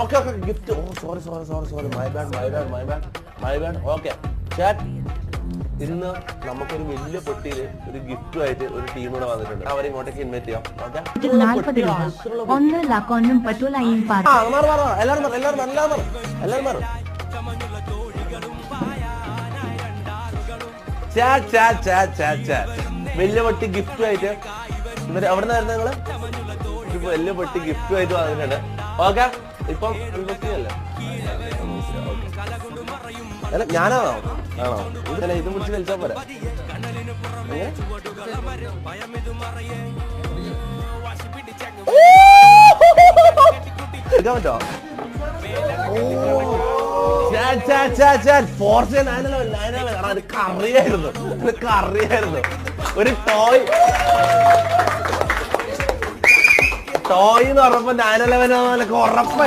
Okay gift. Sorry my bad. Okay chat, ഇന്ന് നമുക്കൊരു വലിയ പൊട്ടിയില് ഒരു ഗിഫ്റ്റുമായിട്ട് ഒരു ടീം കൂടെ വന്നിട്ടുണ്ട്. അവരെ ഇങ്ങോട്ടേക്ക് ഇൻവൈറ്റ് ചെയ്യാം. എല്ലാവരും വലിയ പൊട്ടി ഗിഫ്റ്റുമായിട്ട് അവിടെ നിന്ന് വരുന്ന നിങ്ങള് വലിയ പൊട്ടി ഗിഫ്റ്റുമായിട്ട് വന്നിട്ടുണ്ട്. ഓക്കെ, ഇപ്പം അല്ല ഞാനാണോ? ആണോ? ഇതല്ല, ഇത് പിടിച്ച് വലിച്ചാൽ പോരാ. എടുക്കാൻ പറ്റോ? നിനക്ക് അറിയായിരുന്നു ഒരു ടോയ് എന്ന് പറഞ്ഞപ്പോ 911 ഉറപ്പായി.